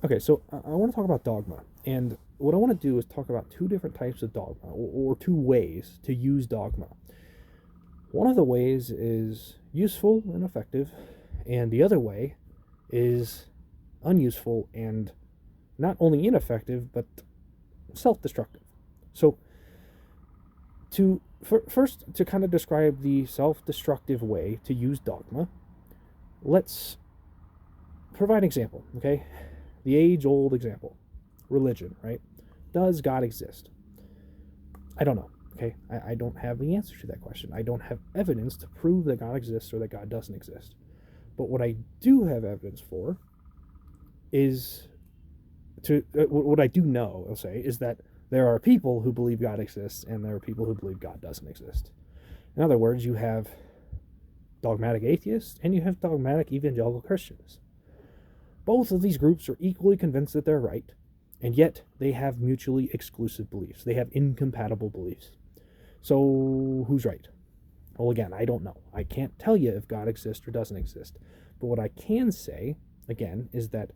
Okay, so I want to talk about dogma. And what I want to do is talk about two different types of dogma, or two ways to use dogma. One of the ways is useful and effective, and the other way is unuseful and not only ineffective, but self destructive. So, first, to kind of describe the self destructive way to use dogma, let's provide an example, okay? The age old example religion, right? Does God exist? I don't know, okay? I don't have the answer to that question. I don't have evidence to prove that God exists or that God doesn't exist. But what I do have evidence for is what I do know, I'll say, is that there are people who believe God exists and there are people who believe God doesn't exist. In other words, you have dogmatic atheists and you have dogmatic evangelical Christians. Both of these groups are equally convinced that they're right, and yet they have mutually exclusive beliefs. They have incompatible beliefs. So, who's right? Well, again, I don't know. I can't tell you if God exists or doesn't exist. But what I can say, again, is that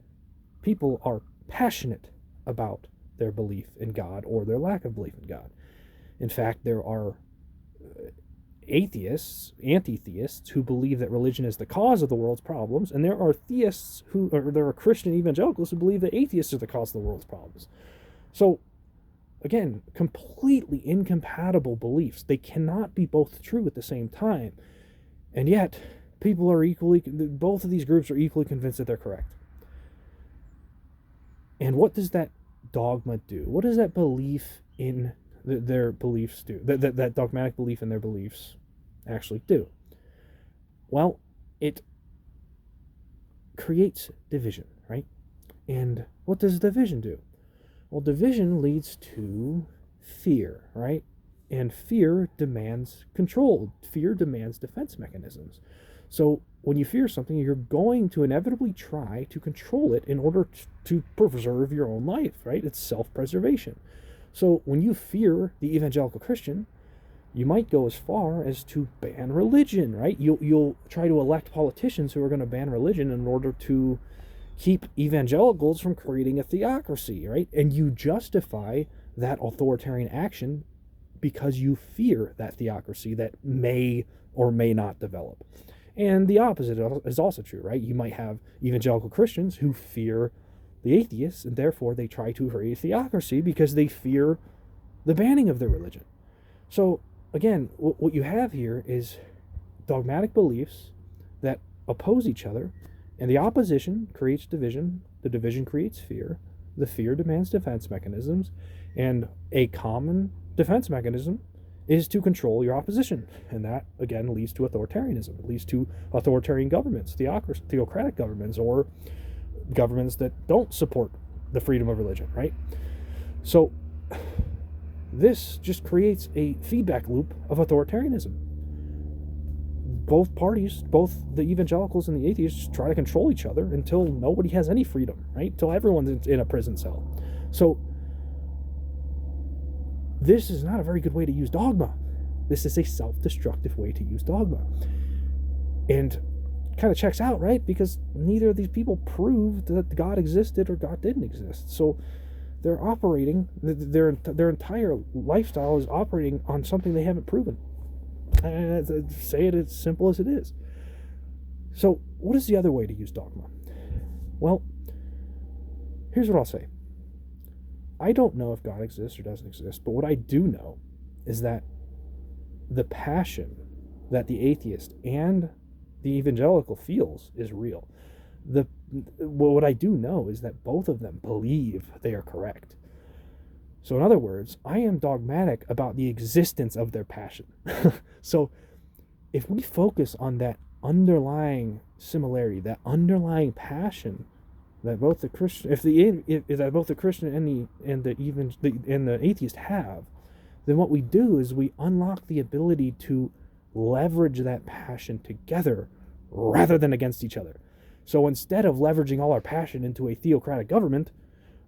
people are passionate about their belief in God or their lack of belief in God. In fact, there are atheists, anti-theists, who believe that religion is the cause of the world's problems, and there are theists or there are Christian evangelicals who believe that atheists are the cause of the world's problems. So, again, completely incompatible beliefs. They cannot be both true at the same time, and yet people are both of these groups are equally convinced that they're correct. And what does that dogma do? What does that belief in their beliefs do? That dogmatic belief in their beliefs actually do? Well, it creates division, right? And what does division do? Well, division leads to fear, right? And fear demands control. Fear demands defense mechanisms. So when you fear something, you're going to inevitably try to control it in order to preserve your own life, right? It's self-preservation. So when you fear the evangelical Christian, you might go as far as to ban religion, right? You'll try to elect politicians who are going to ban religion in order to keep evangelicals from creating a theocracy, right? And you justify that authoritarian action because you fear that theocracy that may or may not develop. And the opposite is also true, right? You might have evangelical Christians who fear the atheists, and therefore they try to create a theocracy because they fear the banning of their religion. So, again, what you have here is dogmatic beliefs that oppose each other, and the opposition creates division, the division creates fear, the fear demands defense mechanisms, and a common defense mechanism is to control your opposition. And that, again, leads to authoritarianism. It leads to authoritarian governments, theocratic governments, or governments that don't support the freedom of religion, right? So this just creates a feedback loop of authoritarianism. Both parties, both the evangelicals and the atheists, try to control each other until nobody has any freedom, right? Until everyone's in a prison cell. So this is not a very good way to use dogma. This is a self-destructive way to use dogma. And kind of checks out, right? Because neither of these people proved that God existed or God didn't exist. So they're operating, their entire lifestyle is operating on something they haven't proven. And say it as simple as it is. So what is the other way to use dogma? Well, here's what I'll say. I don't know if God exists or doesn't exist, but what I do know is that the passion that the atheist and the evangelical feels is real. What I do know is that both of them believe they are correct. So in other words, I am dogmatic about the existence of their passion. So if we focus on that underlying similarity, that underlying passion that both the Christian, that both the Christian and the atheist have, then what we do is we unlock the ability to leverage that passion together rather than against each other. So instead of leveraging all our passion into a theocratic government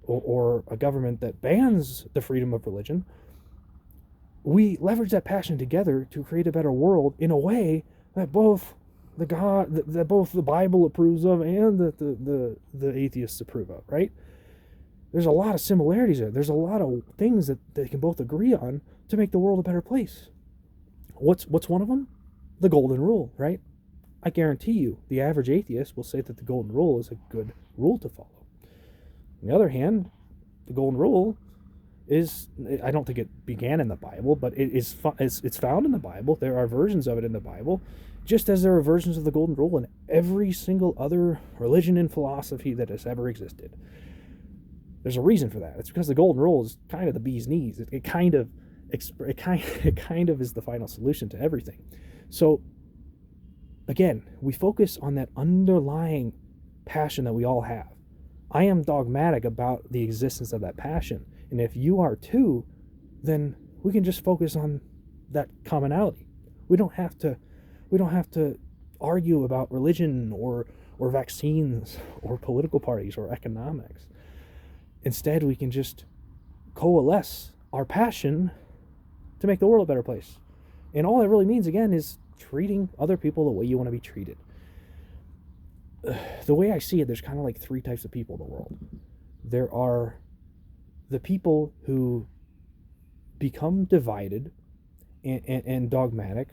or a government that bans the freedom of religion, we leverage that passion together to create a better world in a way that both the God that both the Bible approves of and that the atheists approve of, right? There's a lot of similarities there. There's a lot of things that they can both agree on to make the world a better place. What's one of them? The golden rule, right? I guarantee you, the average atheist will say that the golden rule is a good rule to follow. On the other hand, the golden rule is, I don't think it began in the Bible, but it's found in the Bible. There are versions of it in the Bible, just as there are versions of the golden rule in every single other religion and philosophy that has ever existed. There's a reason for that. It's because the golden rule is kind of the bee's knees. It kind of is the final solution to everything. So again, we focus on that underlying passion that we all have. I am dogmatic about the existence of that passion. And if you are too, then we can just focus on that commonality. We don't have to argue about religion or vaccines or political parties or economics. Instead, we can just coalesce our passion to make the world a better place. And all it really means, again, is treating other people the way you want to be treated. The way I see it, there's kind of like three types of people in the world. There are the people who become divided and dogmatic,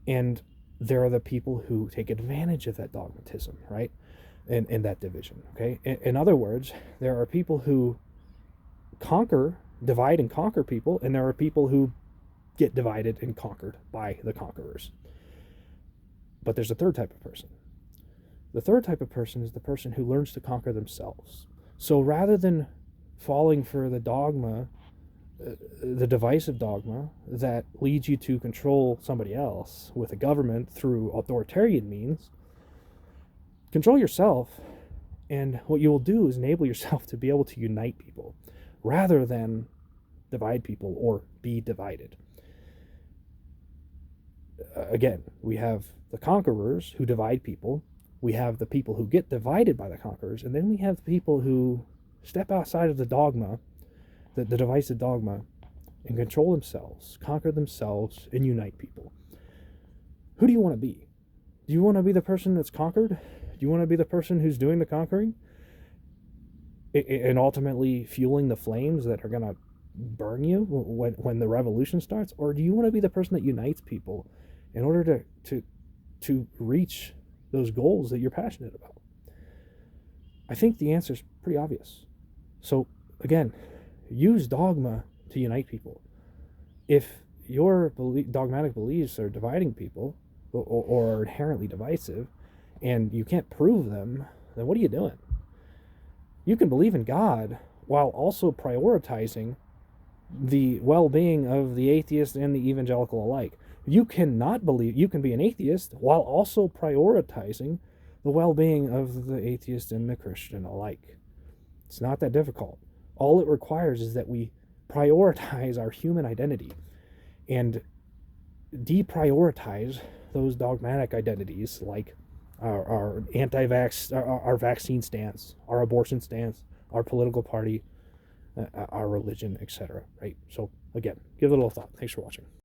and there are the people who take advantage of that dogmatism, right? And that division, okay? In other words, there are people who divide and conquer people, and there are people who get divided and conquered by the conquerors. But there's a third type of person. The third type of person is the person who learns to conquer themselves. So rather than falling for the dogma, the divisive dogma that leads you to control somebody else with a government through authoritarian means, control yourself, and what you will do is enable yourself to be able to unite people rather than divide people or be divided. Again, we have the conquerors who divide people, we have the people who get divided by the conquerors, and then we have the people who step outside of the dogma, the divisive dogma, and control themselves, conquer themselves, and unite people. Who do you want to be? Do you want to be the person that's conquered? Do you want to be the person who's doing the conquering and ultimately fueling the flames that are going to burn you when the revolution starts? Or do you want to be the person that unites people in order to reach those goals that you're passionate about? I think the answer is pretty obvious. So again, use dogma to unite people. If your dogmatic beliefs are dividing people or are inherently divisive and you can't prove them, then what are you doing? You can believe in God while also prioritizing the well-being of the atheist and the evangelical alike. You can be an atheist while also prioritizing the well-being of the atheist and the Christian alike. It's not that difficult. All it requires is that we prioritize our human identity and deprioritize those dogmatic identities like our anti-vax, our vaccine stance, our abortion stance, our political party, our religion, etc. Right? So again, give it a little thought. Thanks for watching.